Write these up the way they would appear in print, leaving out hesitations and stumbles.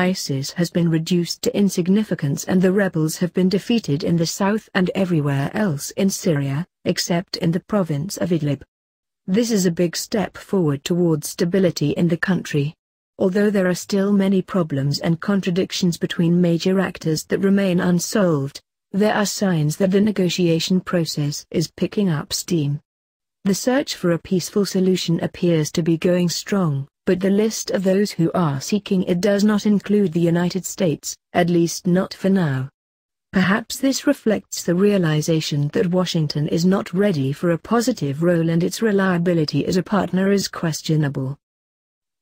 ISIS has been reduced to insignificance and the rebels have been defeated in the south and everywhere else in Syria, except in the province of Idlib. This is a big step forward towards stability in the country. Although there are still many problems and contradictions between major actors that remain unsolved, there are signs that the negotiation process is picking up steam. The search for a peaceful solution appears to be going strong, but the list of those who are seeking it does not include the United States, at least not for now. Perhaps this reflects the realization that Washington is not ready for a positive role and its reliability as a partner is questionable.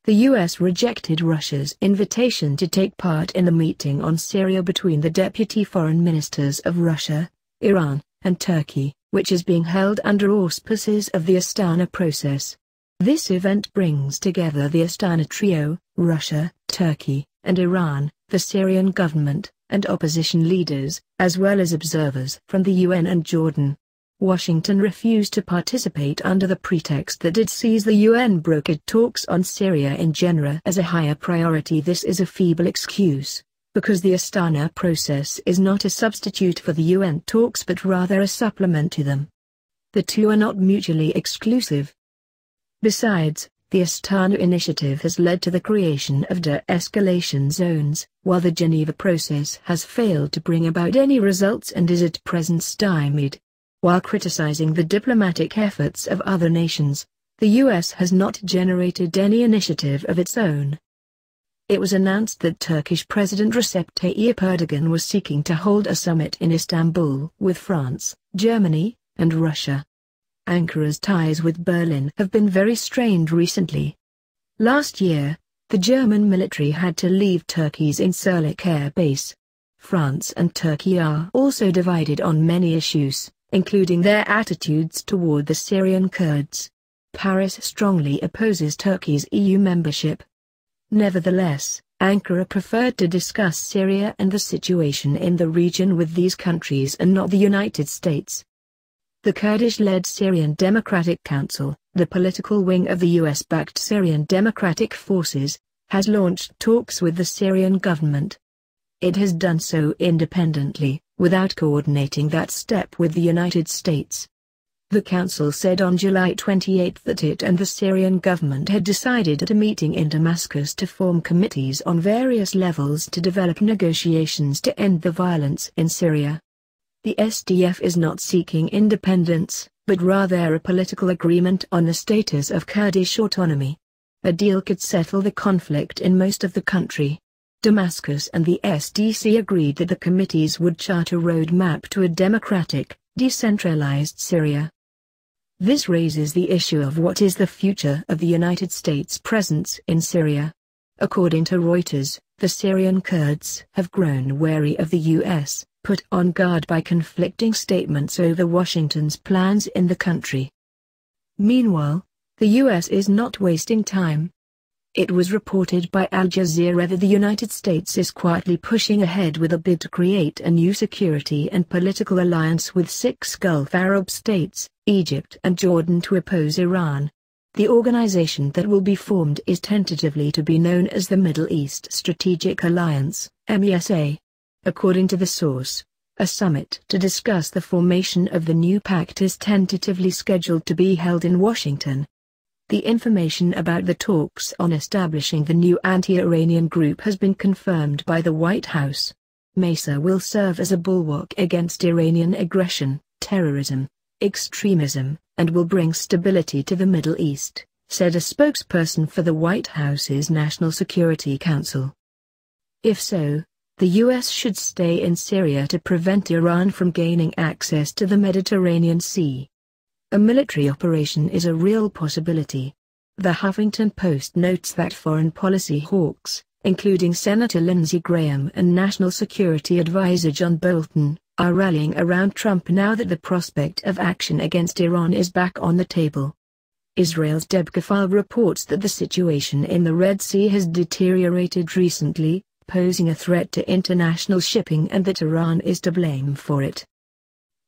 The U.S. rejected Russia's invitation to take part in the meeting on Syria between the deputy foreign ministers of Russia, Iran, and Turkey, which is being held under auspices of the Astana process. This event brings together the Astana trio, Russia, Turkey, and Iran, the Syrian government, and opposition leaders, as well as observers from the UN and Jordan. Washington refused to participate under the pretext that it sees the UN-brokered talks on Syria in Genera as a higher priority. This is a feeble excuse, because the Astana process is not a substitute for the UN talks but rather a supplement to them. The two are not mutually exclusive. Besides, the Astana initiative has led to the creation of de-escalation zones, while the Geneva process has failed to bring about any results and is at present stymied. While criticizing the diplomatic efforts of other nations, the U.S. has not generated any initiative of its own. It was announced that Turkish President Recep Tayyip Erdogan was seeking to hold a summit in Istanbul with France, Germany, and Russia. Ankara's ties with Berlin have been very strained recently. Last year, the German military had to leave Turkey's Incirlik air base. France and Turkey are also divided on many issues, including their attitudes toward the Syrian Kurds. Paris strongly opposes Turkey's EU membership. Nevertheless, Ankara preferred to discuss Syria and the situation in the region with these countries and not the United States. The Kurdish-led Syrian Democratic Council, the political wing of the US-backed Syrian Democratic Forces, has launched talks with the Syrian government. It has done so independently, without coordinating that step with the United States. The council said on July 28 that it and the Syrian government had decided at a meeting in Damascus to form committees on various levels to develop negotiations to end the violence in Syria. The SDF is not seeking independence, but rather a political agreement on the status of Kurdish autonomy. A deal could settle the conflict in most of the country. Damascus and the SDC agreed that the committees would chart a roadmap to a democratic, decentralized Syria. This raises the issue of what is the future of the United States' presence in Syria. According to Reuters, the Syrian Kurds have grown wary of the U.S., put on guard by conflicting statements over Washington's plans in the country. Meanwhile, the U.S. is not wasting time. It was reported by Al Jazeera that the United States is quietly pushing ahead with a bid to create a new security and political alliance with 6 Gulf Arab states, Egypt and Jordan, to oppose Iran. The organization that will be formed is tentatively to be known as the Middle East Strategic Alliance, MESA. According to the source, a summit to discuss the formation of the new pact is tentatively scheduled to be held in Washington. The information about the talks on establishing the new anti-Iranian group has been confirmed by the White House. MESA will serve as a bulwark against Iranian aggression, terrorism, extremism, and will bring stability to the Middle East, said a spokesperson for the White House's National Security Council. If so, the U.S. should stay in Syria to prevent Iran from gaining access to the Mediterranean Sea. A military operation is a real possibility. The Huffington Post notes that foreign policy hawks, including Senator Lindsey Graham and National Security Advisor John Bolton, are rallying around Trump now that the prospect of action against Iran is back on the table. Israel's Deb Gafal reports that the situation in the Red Sea has deteriorated recently, posing a threat to international shipping, and that Iran is to blame for it.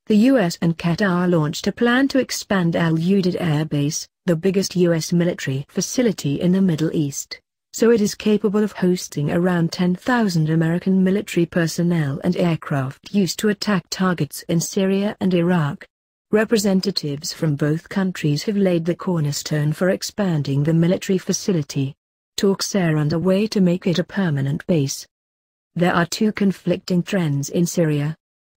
The U.S. and Qatar launched a plan to expand Al Udeid Air Base, the biggest U.S. military facility in the Middle East. so it is capable of hosting around 10,000 American military personnel and aircraft used to attack targets in Syria and Iraq. Representatives from both countries have laid the cornerstone for expanding the military facility. Talks are underway to make it a permanent base. There are two conflicting trends in Syria.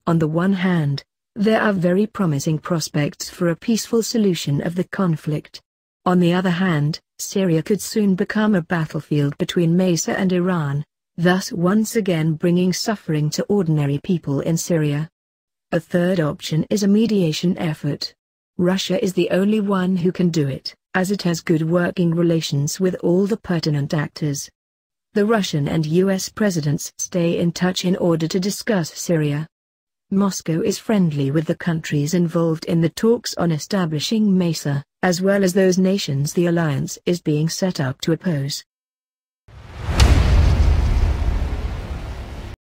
On the one hand, there are very promising prospects for a peaceful solution of the conflict. On the other hand, Syria could soon become a battlefield between Mesa and Iran, thus once again bringing suffering to ordinary people in Syria. A third option is a mediation effort. Russia is the only one who can do it, as it has good working relations with all the pertinent actors. The Russian and US presidents stay in touch in order to discuss Syria. Moscow is friendly with the countries involved in the talks on establishing Mesa, as well as those nations the alliance is being set up to oppose.